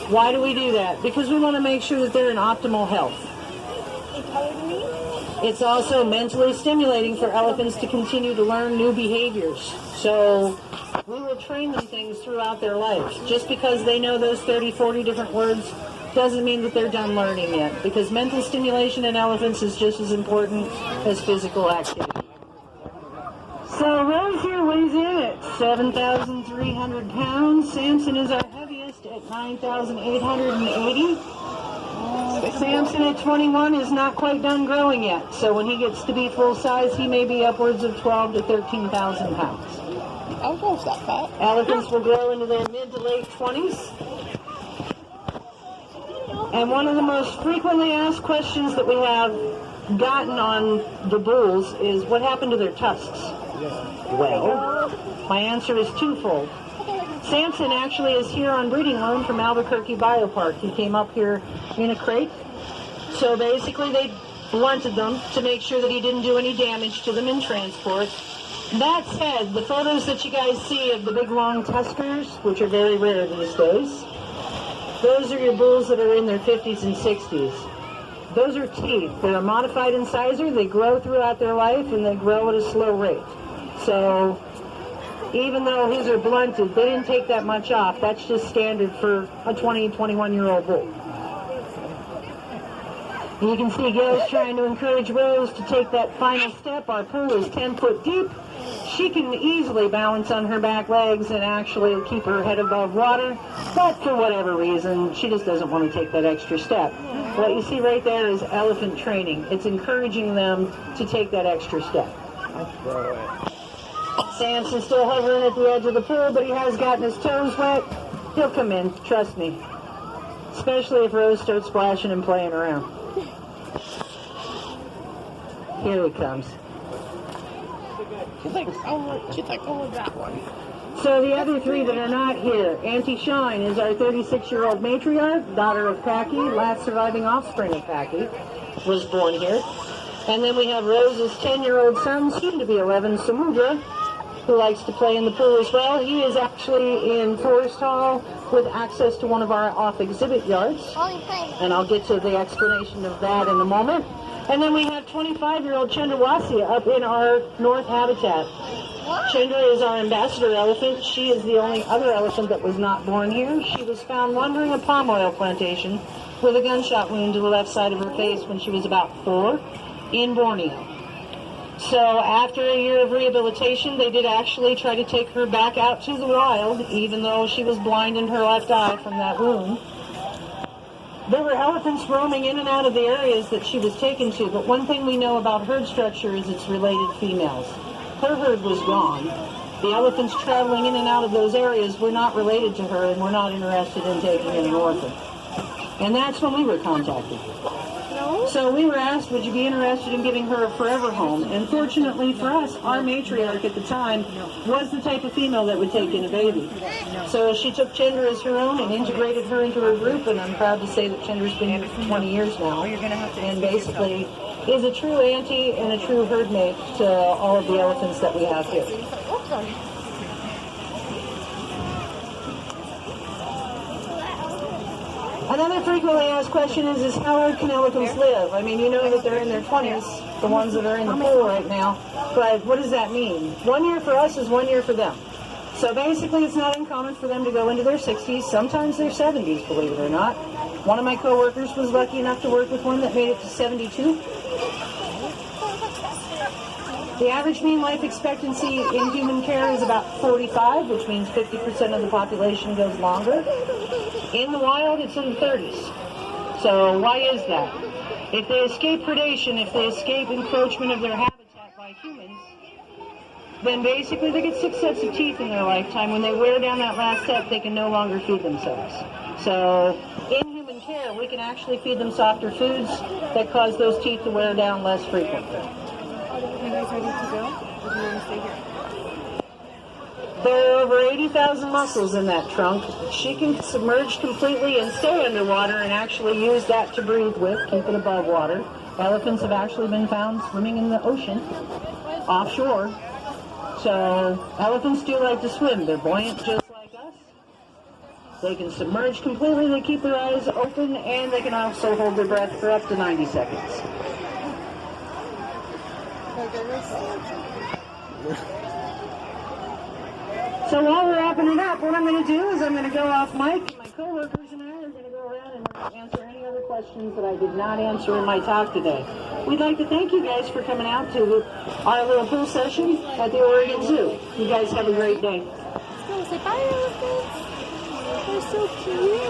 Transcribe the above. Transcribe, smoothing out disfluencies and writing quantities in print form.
Why do we do that? Because we want to make sure that they're in optimal health. It's also mentally stimulating for elephants to continue to learn new behaviors. So we will train them things throughout their lives. Just because they know those 30, 40 different words doesn't mean that they're done learning yet, because mental stimulation in elephants is just as important as physical activity. So Rose here weighs in at 7,300 pounds. Samson is our heaviest at 9,880. Samson at 21 is not quite done growing yet, so when he gets to be full size, he may be upwards of 12 to 13,000 pounds. I'll go with that fat. Elephants will grow into their mid to late 20s. And one of the most frequently asked questions that we have gotten on the bulls is, what happened to their tusks? Well, my answer is twofold. Samson actually is here on breeding loan from Albuquerque Biopark. He came up here in a crate. So basically they blunted them to make sure that he didn't do any damage to them in transport. That said, the photos that you guys see of the big long tuskers, which are very rare these days, those are your bulls that are in their 50s and 60s. Those are teeth. They're a modified incisor. They grow throughout their life, and they grow at a slow rate. So even though his are blunted, they didn't take that much off. That's just standard for a 20, 21-year-old bull. And you can see Gail's trying to encourage Rose to take that final step. Our pool is 10 foot deep. She can easily balance on her back legs and actually keep her head above water, but for whatever reason, she just doesn't want to take that extra step. What you see right there is elephant training. It's encouraging them to take that extra step. Samson's still hovering at the edge of the pool, but he has gotten his toes wet. He'll come in, trust me. Especially if Rose starts splashing and playing around. Here he comes. She's like, oh, that one. So the other three that are not here, Auntie Shine is our 36-year-old matriarch, daughter of Packy, last surviving offspring of Packy, was born here. And then we have Rose's 10-year-old son, soon to be 11, Samudra, who likes to play in the pool as well. He is actually in Forest Hall with access to one of our off-exhibit yards. And I'll get to the explanation of that in a moment. And then we have 25-year-old Chandrawasya up in our north habitat. Chandra is our ambassador elephant. She is the only other elephant that was not born here. She was found wandering a palm oil plantation with a gunshot wound to the left side of her face when she was about 4 in Borneo. So after a year of rehabilitation, they did actually try to take her back out to the wild, even though she was blind in her left eye from that wound. There were elephants roaming in and out of the areas that she was taken to, but one thing we know about herd structure is it's related females. Her herd was gone. The elephants traveling in and out of those areas were not related to her and were not interested in taking in an orphan. And that's when we were contacted. So we were asked, would you be interested in giving her a forever home? And fortunately for us, our matriarch at the time was the type of female that would take in a baby. So she took Chandra as her own and integrated her into her group, and I'm proud to say that Chandra's been here for 20 years now, and basically is a true auntie and a true herd mate to all of the elephants that we have here. Another frequently asked question is how old can elephants live? I mean, you know that they're in their 20s, the ones that are in the pool right now, but what does that mean? 1 year for us is 1 year for them. So basically it's not uncommon for them to go into their 60s, sometimes their 70s, believe it or not. One of my coworkers was lucky enough to work with one that made it to 72. The average mean life expectancy in human care is about 45, which means 50% of the population goes longer. In the wild, it's in the 30s. So why is that? If they escape predation, if they escape encroachment of their habitat by humans, then basically they get 6 sets of teeth in their lifetime. When they wear down that last set, they can no longer feed themselves. So in human care, we can actually feed them softer foods that cause those teeth to wear down less frequently. Are you guys ready to go? Or do you want to stay here? There are over 80,000 muscles in that trunk. She can submerge completely and stay underwater and actually use that to breathe with, keep it above water. Elephants have actually been found swimming in the ocean, offshore. So elephants do like to swim. They're buoyant just like us. They can submerge completely, they keep their eyes open, and they can also hold their breath for up to 90 seconds. So while we're wrapping it up, what I'm going to do is I'm going to go off mic, and my coworkers and I are going to go around and answer any other questions that I did not answer in my talk today. We'd like to thank you guys for coming out to our little pool session at the Oregon Zoo. You guys have a great day. Let's go say bye, elephants. They're so cute.